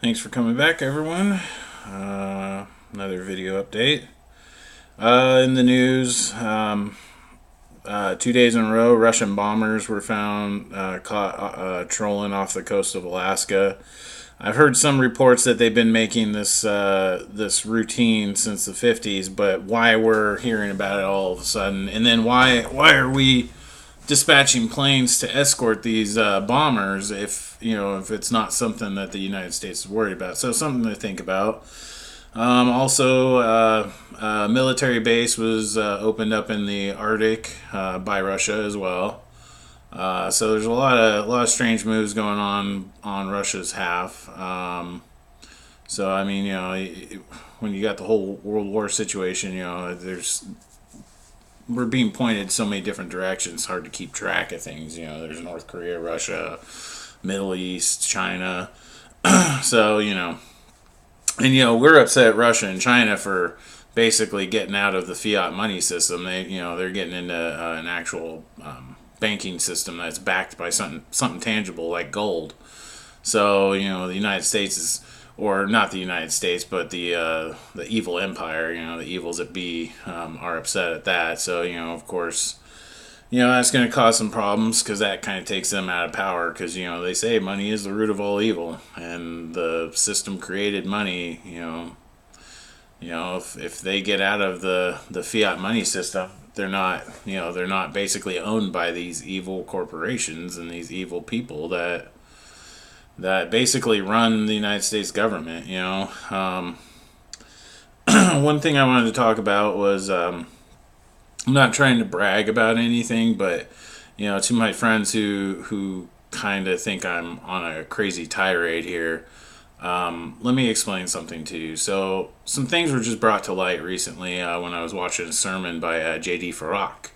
Thanks for coming back, everyone. Another video update. In the news, 2 days in a row, Russian bombers were found caught trolling off the coast of Alaska. I've heard some reports that they've been making this routine since the 50s, but why we're hearing about it all of a sudden, and then why are we dispatching planes to escort these bombers if it's not something that the United States is worried about. So something to think about. Also, a military base was opened up in the Arctic by Russia as well. So there's a lot of strange moves going on Russia's half. So I mean, when you got the whole World War situation, we're being pointed so many different directions. It's hard to keep track of things. There's North Korea, Russia, Middle East, China. So we're upset at Russia and China for basically getting out of the fiat money system. They're getting into an actual banking system that's backed by something tangible like gold. So the United States is, or not the United States, but the evil empire. The evils that be are upset at that. So of course, that's going to cause some problems because that kind of takes them out of power. Because they say money is the root of all evil, and the system created money. If they get out of the fiat money system, they're not basically owned by these evil corporations and these evil people that basically run the United States government. One thing I wanted to talk about was I'm not trying to brag about anything, but to my friends who kind of think I'm on a crazy tirade here, let me explain something to you. So some things were just brought to light recently when I was watching a sermon by J.D. Farag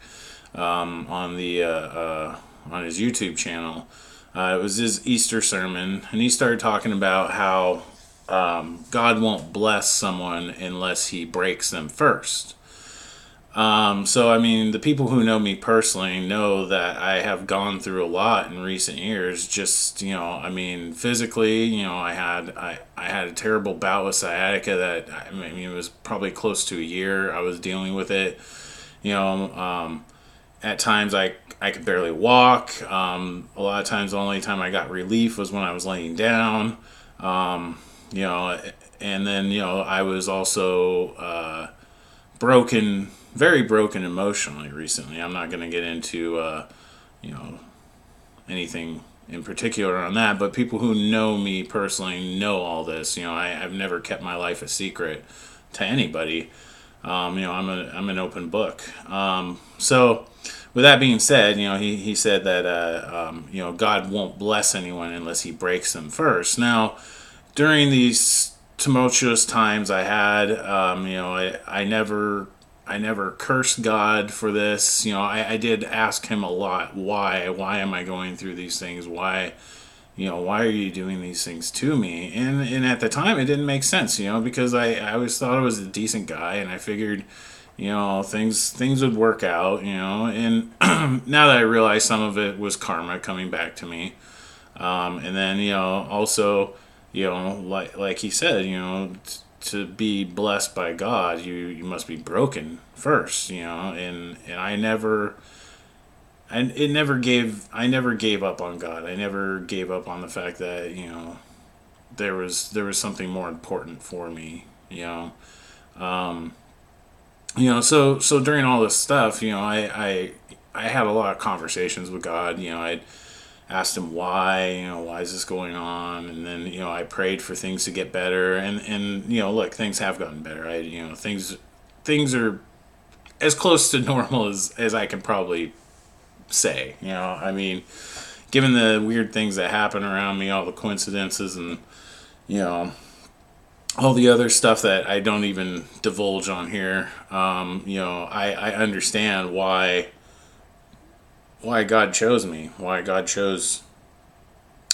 on his YouTube channel. It was his Easter sermon, and he started talking about how God won't bless someone unless he breaks them first. So, I mean, the people who know me personally know that I have gone through a lot in recent years. Just, physically, I had a terrible bout with sciatica that, it was probably close to a year I was dealing with it. At times I could barely walk. A lot of times the only time I got relief was when I was laying down. You know, and then, I was also broken, very broken emotionally recently. I'm not going to get into, you know, anything in particular on that, but people who know me personally know all this. I've never kept my life a secret to anybody. I'm an open book. So with that being said, he said that, God won't bless anyone unless he breaks them first. Now, during these tumultuous times I had, I never cursed God for this. I did ask him a lot, why am I going through these things? Why are you doing these things to me? And at the time it didn't make sense, because I always thought I was a decent guy, and I figured, things would work out, and now that I realize some of it was karma coming back to me. And then, also, like he said, to be blessed by God, you must be broken first, and I never gave up on God. I never gave up on the fact that, there was something more important for me, so during all this stuff, I had a lot of conversations with God. I asked him why is this going on, and then I prayed for things to get better, and look, things have gotten better. Things are as close to normal as I can probably say. Given the weird things that happen around me, all the coincidences, and you know all the other stuff that I don't even divulge on here. I understand why God chose me, why God chose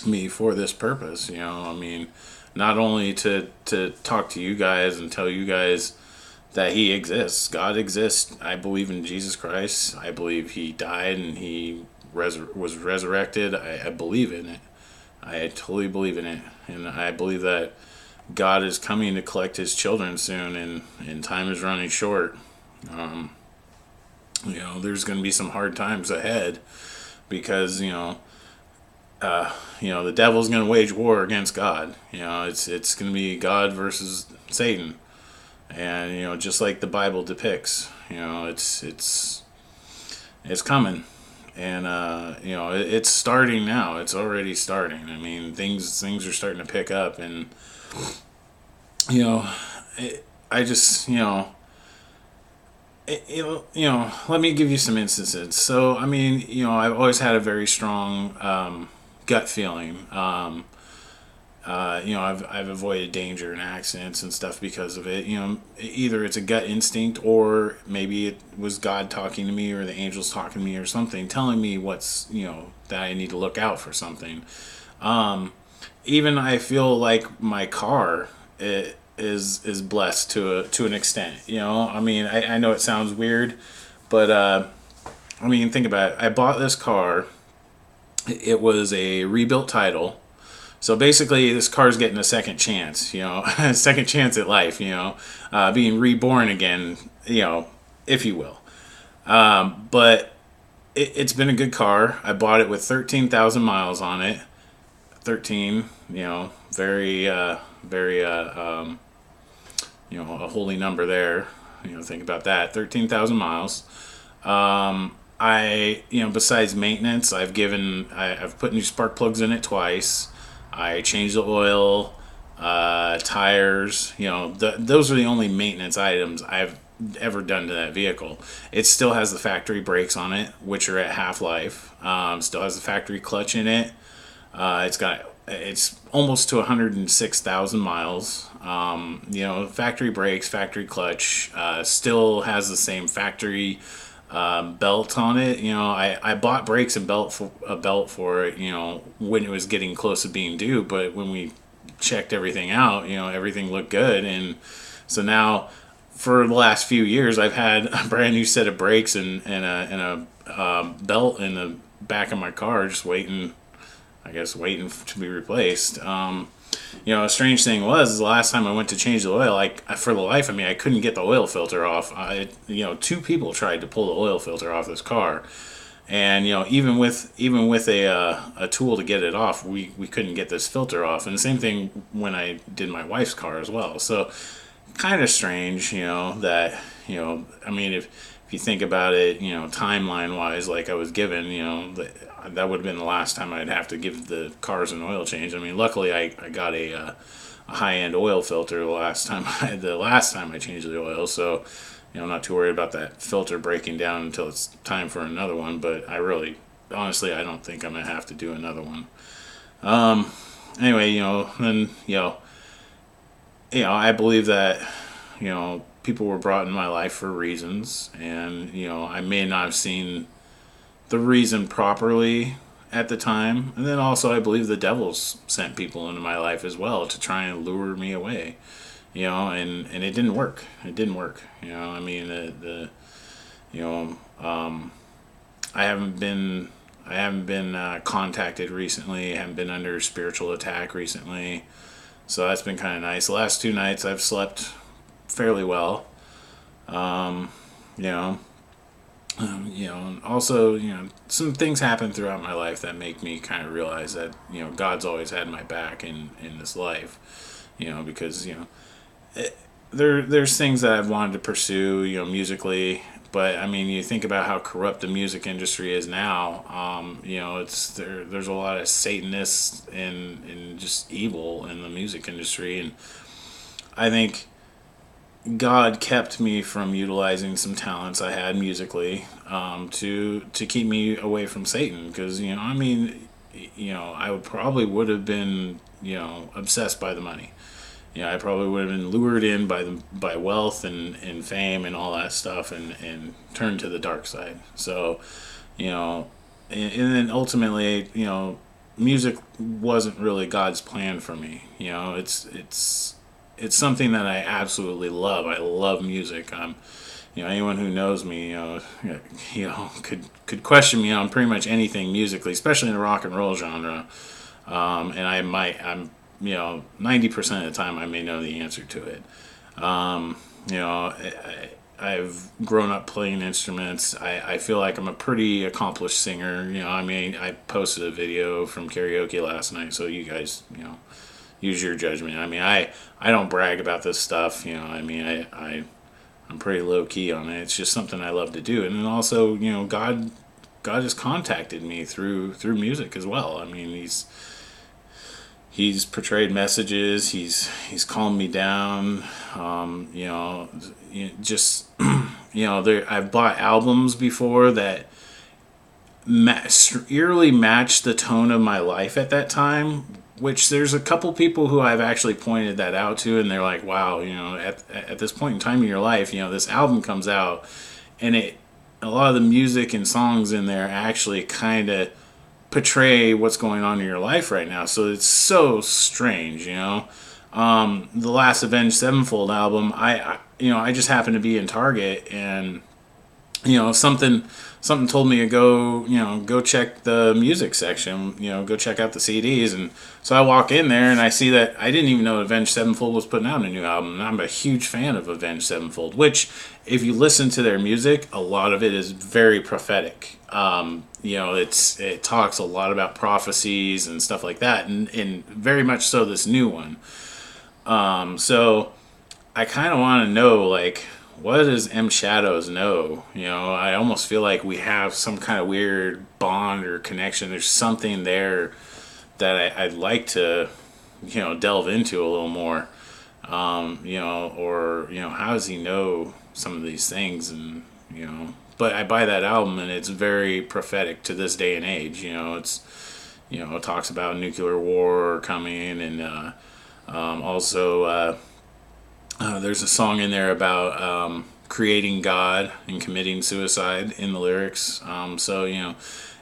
me for this purpose. Not only to talk to you guys and tell you guys that he exists. God exists. I believe in Jesus Christ. I believe he died and he was resurrected. I believe in it. I totally believe in it, and I believe that God is coming to collect His children soon, and time is running short. Um, there's going to be some hard times ahead because the devil's going to wage war against God. It's going to be God versus Satan, and just like the Bible depicts, it's coming, and it's starting now. It's already starting. I mean, things are starting to pick up, and you know, I just let me give you some instances. So, I mean, I've always had a very strong gut feeling. I've avoided danger and accidents and stuff because of it. Either it's a gut instinct, or maybe it was God talking to me, or the angels talking to me, or something telling me what's that I need to look out for something. Even I feel like my car is blessed to an extent. I mean, I know it sounds weird, but I mean, think about it. I bought this car. It was a rebuilt title. So basically, this car's getting a second chance, a second chance at life, being reborn again, if you will. But it's been a good car. I bought it with 13,000 miles on it. 13, very, very, a holy number there. Think about that. 13,000 miles. Besides maintenance, I've put new spark plugs in it twice. I changed the oil, tires. Those are the only maintenance items I've ever done to that vehicle. It still has the factory brakes on it, which are at half life. Still has the factory clutch in it. It's almost to 106,000 miles. Factory brakes, factory clutch. Still has the same factory belt on it. I bought brakes and a belt for it, when it was getting close to being due. But when we checked everything out, everything looked good. And so now, for the last few years, I've had a brand new set of brakes and a belt in the back of my car, just waiting to be replaced. A strange thing was the last time I went to change the oil, for the life of me, I couldn't get the oil filter off. Two people tried to pull the oil filter off this car, and even with a tool to get it off, we couldn't get this filter off. And the same thing when I did my wife's car as well. So kind of strange, that I mean, if you think about it, timeline wise, like I was given, that would have been the last time I'd have to give the cars an oil change. I mean, luckily I got a high end oil filter the last time I changed the oil, so I'm not too worried about that filter breaking down until it's time for another one. But honestly, I don't think I'm gonna have to do another one. Anyway, then I believe that people were brought in my life for reasons, and I may not have seen the reason properly at the time. And then also, I believe the devil's sent people into my life as well to try and lure me away, and it didn't work. It didn't work. I mean, I haven't been contacted recently. I haven't been under spiritual attack recently, so that's been kind of nice. The last 2 nights I've slept fairly well. Um, you know, and also, some things happen throughout my life that make me kind of realize that, God's always had my back in this life, because, there's things that I've wanted to pursue, musically, but I mean, you think about how corrupt the music industry is now. There's a lot of Satanists and just evil in the music industry, and I think God kept me from utilizing some talents I had musically, to keep me away from Satan. Because I would have been obsessed by the money. I probably would have been lured in by wealth and fame and all that stuff, and turned to the dark side. So, and then ultimately, music wasn't really God's plan for me. It's something that I absolutely love. I love music. Anyone who knows me, could question me on pretty much anything musically, especially in the rock and roll genre. And I'm 90% of the time I may know the answer to it. I've grown up playing instruments. I feel like I'm a pretty accomplished singer. I posted a video from karaoke last night, so you guys, use your judgment. I don't brag about this stuff. I'm pretty low key on it. It's just something I love to do. And then also, God has contacted me through music as well. He's portrayed messages. He's calmed me down. Just I've bought albums before that eerily matched the tone of my life at that time. Which there's a couple people who I've actually pointed that out to, and they're like, "Wow, at this point in time in your life, this album comes out, and a lot of the music and songs in there actually kind of portray what's going on in your life right now." So it's so strange. The last Avenged Sevenfold album, I just happened to be in Target, and something told me to go check the music section, go check out the CDs. And so I walk in there and I see that I didn't even know Avenged Sevenfold was putting out a new album. And I'm a huge fan of Avenged Sevenfold, which, if you listen to their music, a lot of it is very prophetic. It talks a lot about prophecies and stuff like that, and very much so this new one. So I kind of want to know, like, what does M Shadows know? I almost feel like we have some kind of weird bond or connection. There's something there that I'd like to, delve into a little more. How does he know some of these things? And, but I buy that album and it's very prophetic to this day and age. It talks about nuclear war coming, and also, there's a song in there about creating God and committing suicide in the lyrics.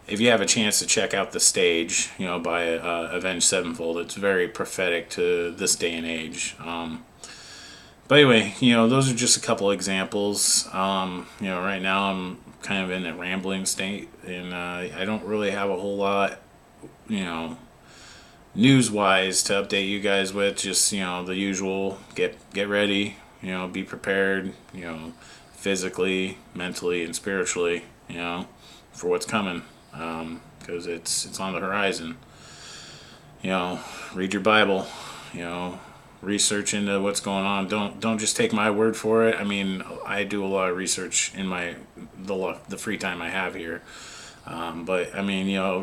If you have a chance to check out The Stage, by Avenged Sevenfold, it's very prophetic to this day and age. But anyway, those are just a couple examples. Right now I'm kind of in a rambling state, and I don't really have a whole lot, news wise to update you guys with. Just the usual, get ready, be prepared, physically, mentally, and spiritually, for what's coming, because it's on the horizon. Read your Bible, research into what's going on. Don't just take my word for it. I do a lot of research in the free time I have here. But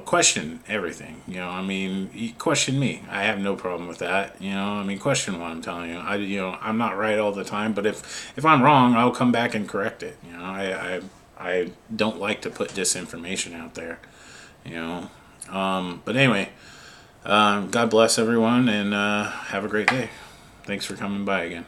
question everything. Question me. I have no problem with that. Question what I'm telling you. I'm not right all the time, but if I'm wrong, I'll come back and correct it. I don't like to put disinformation out there. But anyway, God bless everyone, and have a great day. Thanks for coming by again.